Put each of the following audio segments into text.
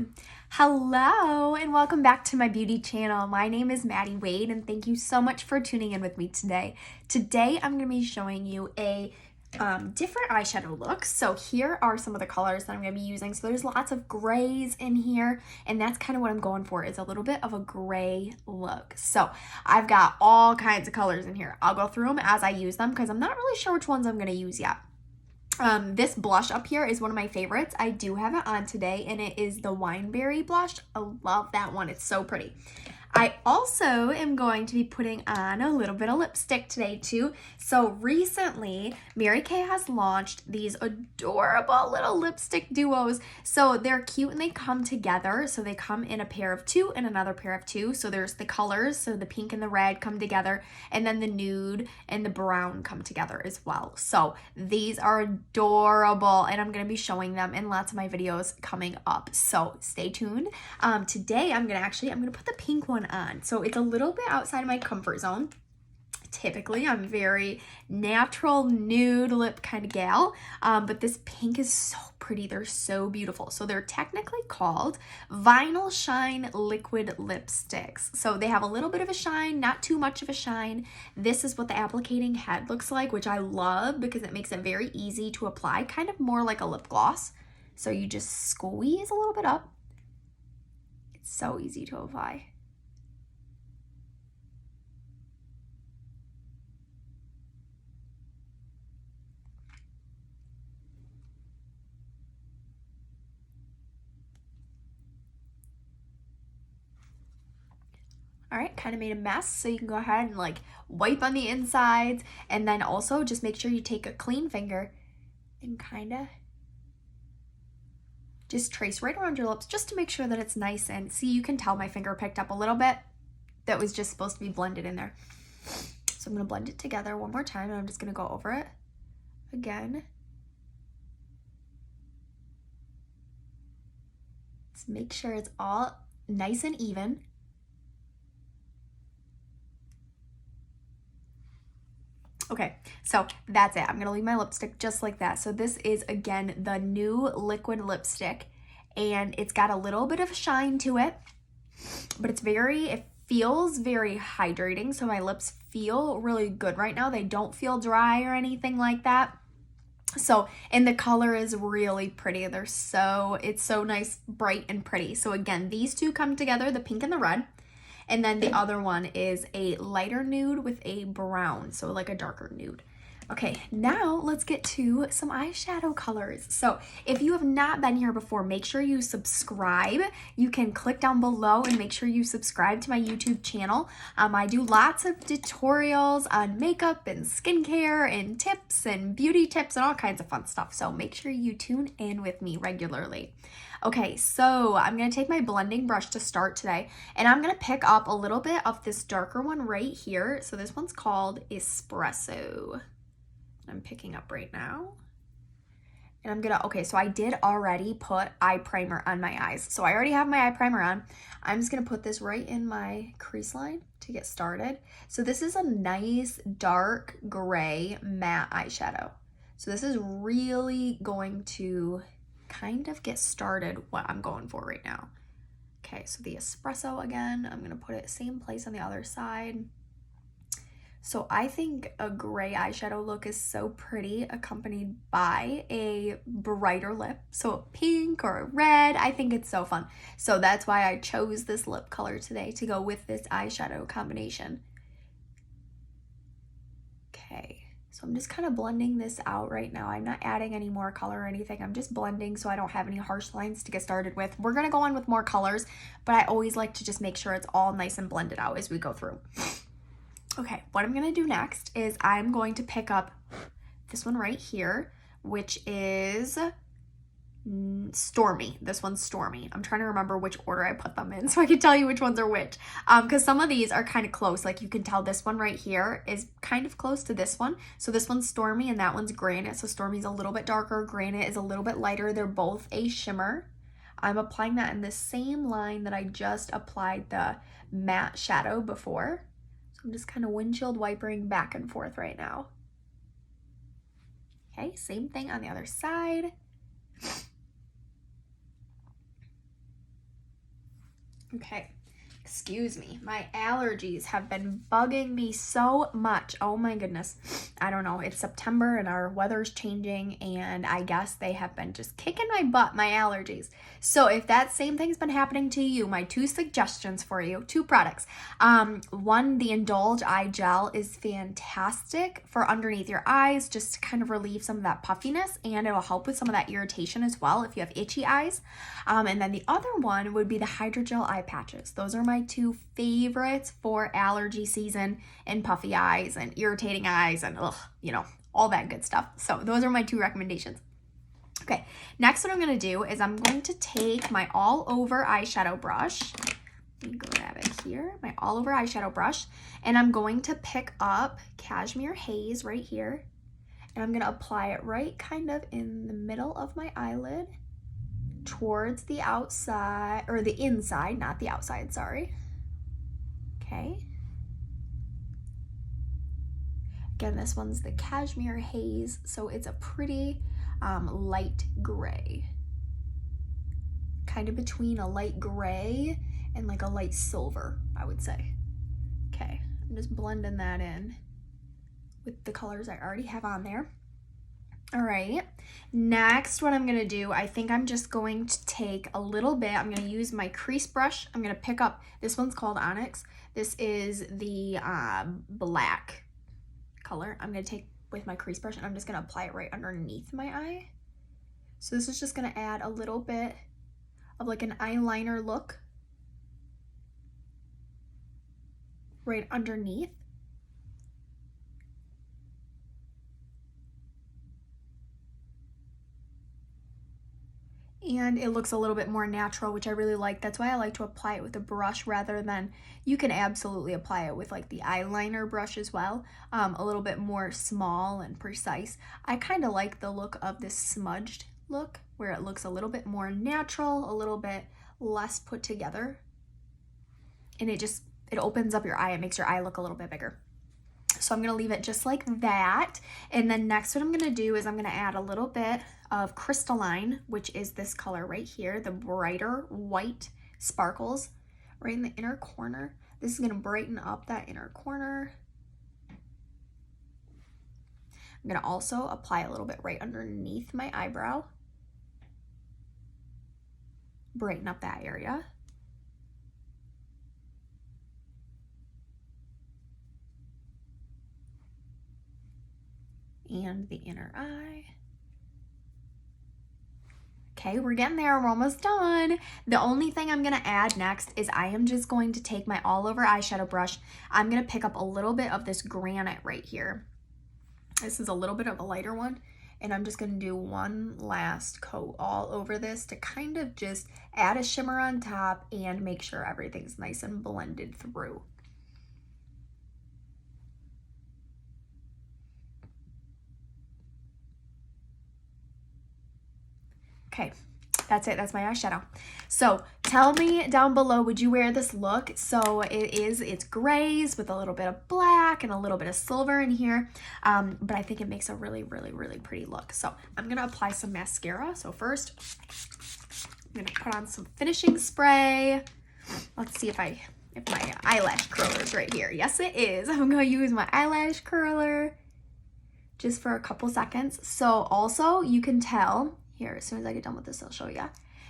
going. Hello and welcome back to my beauty channel. My name is Maddie Wade and thank you so much for tuning in with me today. Today I'm going to be showing you a different eyeshadow look. So here are some of the colors that I'm going to be using. So there's lots of grays in here and that's kind of what I'm going for, is a little bit of a gray look. So I've got all kinds of colors in here. I'll go through them as I use them because I'm not really sure which ones I'm going to use yet. This blush up here is one of my favorites. I do have it on today and it is the Wineberry blush. I love that one. It's so pretty. I also am going to be putting on a little bit of lipstick today too. So recently, Mary Kay has launched these adorable little lipstick duos. So they're cute and they come together. So they come in a pair of two and another pair of two. So there's the colors, so the pink and the red come together, and then the nude and the brown come together as well. So these are adorable and I'm going to be showing them in lots of my videos coming up. So stay tuned. Today I'm going to put the pink one on. So it's a little bit outside of my comfort zone. Typically I'm very natural nude lip kind of gal, but this pink is so pretty. They're so beautiful. So they're technically called Vinyl Shine Liquid Lipsticks. So they have a little bit of a shine, not too much of a shine. This is what the applicating head looks like, which I love because it makes it very easy to apply, kind of more like a lip gloss. So you just squeeze a little bit up. It's so easy to apply. All right, kind of made a mess, so you can go ahead and like wipe on the insides, and then also just make sure you take a clean finger and kind of just trace right around your lips just to make sure that it's nice. And see, you can tell my finger picked up a little bit that was just supposed to be blended in there. So I'm going to blend it together one more time and I'm just going to go over it again. Just make sure it's all nice and even. Okay, so that's it. I'm going to leave my lipstick just like that. So this is, again, the new liquid lipstick, and it's got a little bit of shine to it, but it feels very hydrating. So my lips feel really good right now. They don't feel dry or anything like that. So, and the color is really pretty. It's so nice, bright and pretty. So again, these two come together, the pink and the red. And then the other one is a lighter nude with a brown, so like a darker nude. Okay, now let's get to some eyeshadow colors. So if you have not been here before, make sure you subscribe. You can click down below and make sure you subscribe to my YouTube channel. I do lots of tutorials on makeup and skincare and tips and beauty tips and all kinds of fun stuff. So make sure you tune in with me regularly. Okay, so I'm going to take my blending brush to start today, and I'm going to pick up a little bit of this darker one right here. So this one's called Espresso. I'm picking up right now. And okay, so I did already put eye primer on my eyes. So I already have my eye primer on. I'm just going to put this right in my crease line to get started. So this is a nice dark gray matte eyeshadow. So this is really going to kind of get started what I'm going for right now. Okay, so the Espresso again, I'm going to put it same place on the other side. So I think a gray eyeshadow look is so pretty accompanied by a brighter lip. So a pink or a red, I think it's so fun. So that's why I chose this lip color today to go with this eyeshadow combination. Okay, so I'm just kind of blending this out right now. I'm not adding any more color or anything. I'm just blending so I don't have any harsh lines to get started with. We're going to go on with more colors, but I always like to just make sure it's all nice and blended out as we go through. Okay, what I'm going to do next is I'm going to pick up this one right here, which is Stormy. This one's Stormy. I'm trying to remember which order I put them in so I can tell you which ones are which. Because some of these are kind of close. Like you can tell this one right here is kind of close to this one. So this one's Stormy and that one's Granite. So Stormy's a little bit darker. Granite is a little bit lighter. They're both a shimmer. I'm applying that in the same line that I just applied the matte shadow before. I'm just kind of windshield wipering back and forth right now. Okay, same thing on the other side. Okay. Excuse me, my allergies have been bugging me so much. Oh my goodness. I don't know. It's September and our weather's changing, and I guess they have been just kicking my butt, my allergies. So if that same thing's been happening to you, my 2 suggestions for you, 2 products. One, the Indulge Eye Gel is fantastic for underneath your eyes, just to kind of relieve some of that puffiness, and it'll help with some of that irritation as well if you have itchy eyes. And then the other one would be the Hydrogel eye patches. Those are my 2 favorites for allergy season and puffy eyes and irritating eyes and all that good stuff. So those are my 2 recommendations. Okay, next what I'm going to do is I'm going to take my all over eyeshadow brush. Let me grab it here, my all over eyeshadow brush, and I'm going to pick up Cashmere Haze right here, and I'm going to apply it right kind of in the middle of my eyelid towards the outside, or the inside, not the outside, sorry. Okay. Again, this one's the Cashmere Haze, so it's a pretty light gray. Kind of between a light gray and like a light silver, I would say. Okay, I'm just blending that in with the colors I already have on there. All right, next what I'm gonna do, I think I'm just going to take a little bit, I'm gonna use my crease brush. I'm gonna pick up, this one's called Onyx. This is the black color. I'm gonna take with my crease brush and I'm just gonna apply it right underneath my eye. So this is just gonna add a little bit of like an eyeliner look right underneath. And it looks a little bit more natural, which I really like. That's why I like to apply it with a brush rather than, you can absolutely apply it with like the eyeliner brush as well. A little bit more small and precise. I kind of like the look of this smudged look where it looks a little bit more natural, a little bit less put together. And it opens up your eye. It makes your eye look a little bit bigger. So I'm going to leave it just like that. And then next what I'm going to do is I'm going to add a little bit of Crystalline, which is this color right here, the brighter white sparkles right in the inner corner. This is going to brighten up that inner corner. I'm going to also apply a little bit right underneath my eyebrow. Brighten up that area. And the inner eye. Okay, we're getting there. We're almost done. The only thing I'm going to add next is I am just going to take my all over eyeshadow brush. I'm going to pick up a little bit of this Granite right here. This is a little bit of a lighter one. And I'm just going to do one last coat all over this to kind of just add a shimmer on top and make sure everything's nice and blended through. Okay, that's it. That's my eyeshadow. So tell me down below, would you wear this look? So it's grays with a little bit of black and a little bit of silver in here. But I think it makes a really, really, really pretty look. So I'm going to apply some mascara. So first, I'm going to put on some finishing spray. Let's see if my eyelash curler is right here. Yes, it is. I'm going to use my eyelash curler just for a couple seconds. So also you can tell here, as soon as I get done with this, I'll show you.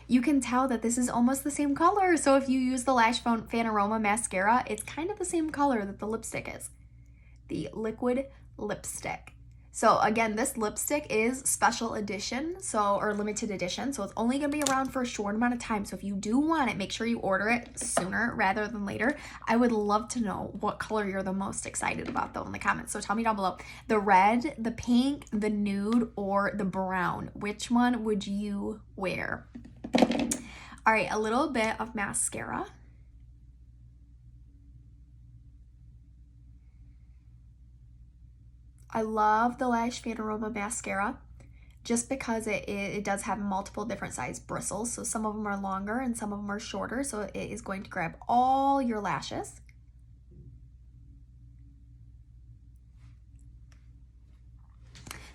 You can tell that this is almost the same color. So if you use the Lash Fanaroma mascara, it's kind of the same color that the lipstick is. The liquid lipstick. So again, this lipstick is special edition, or limited edition. So it's only gonna be around for a short amount of time. So if you do want it, make sure you order it sooner rather than later. I would love to know what color you're the most excited about though in the comments. So tell me down below, the red, the pink, the nude, or the brown. Which one would you wear? All right, a little bit of mascara. I love the Lash Fanaroma mascara just because it does have multiple different size bristles. So some of them are longer and some of them are shorter. So it is going to grab all your lashes.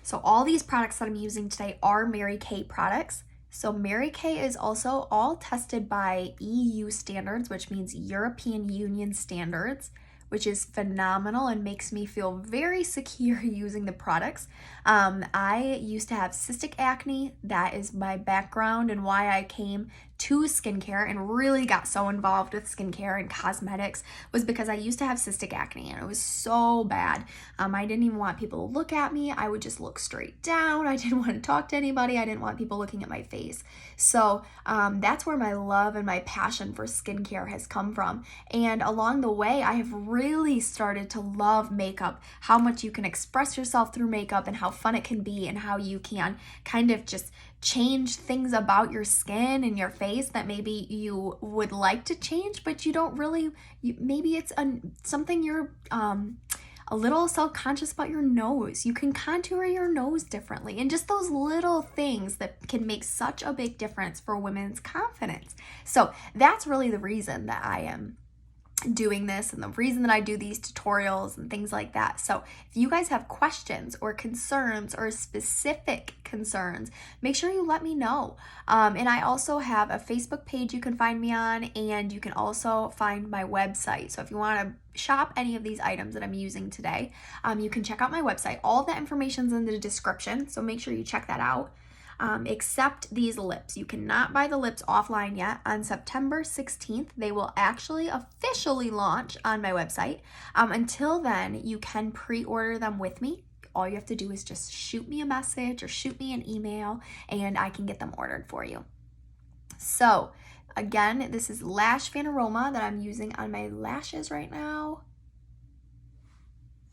So all these products that I'm using today are Mary Kay products. So Mary Kay is also all tested by EU standards, which means European Union standards, which is phenomenal and makes me feel very secure using the products. I used to have cystic acne. That is my background and why I came to skincare and really got so involved with skincare and cosmetics was because I used to have cystic acne and it was so bad. I didn't even want people to look at me. I would just look straight down. I didn't want to talk to anybody. I didn't want people looking at my face. So that's where my love and my passion for skincare has come from. And along the way, I have really started to love makeup, how much you can express yourself through makeup and how fun it can be and how you can kind of just change things about your skin and your face that maybe you would like to change, but you don't really, maybe it's something you're a little self-conscious about your nose. You can contour your nose differently, and just those little things that can make such a big difference for women's confidence. So that's really the reason that I am doing this and the reason that I do these tutorials and things like that. So if you guys have questions or concerns or specific concerns, make sure you let me know. And I also have a Facebook page you can find me on, and you can also find my website. So if you want to shop any of these items that I'm using today, you can check out my website. All the information's in the description, so make sure you check that out. Except these lips. You cannot buy the lips offline yet. On September 16th, they will actually officially launch on my website. Until then, you can pre-order them with me. All you have to do is just shoot me a message or shoot me an email and I can get them ordered for you. So again, this is Lash Fanaroma that I'm using on my lashes right now.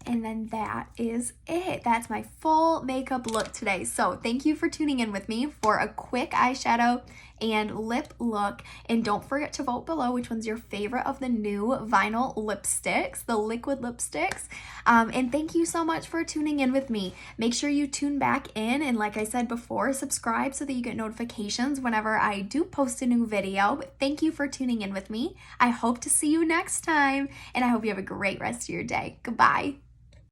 And then that is it. That's my full makeup look today. So thank you for tuning in with me for a quick eyeshadow and lip look. And don't forget to vote below which one's your favorite of the new vinyl lipsticks, the liquid lipsticks. And thank you so much for tuning in with me. Make sure you tune back in. And like I said before, subscribe so that you get notifications whenever I do post a new video. But thank you for tuning in with me. I hope to see you next time. And I hope you have a great rest of your day. Goodbye.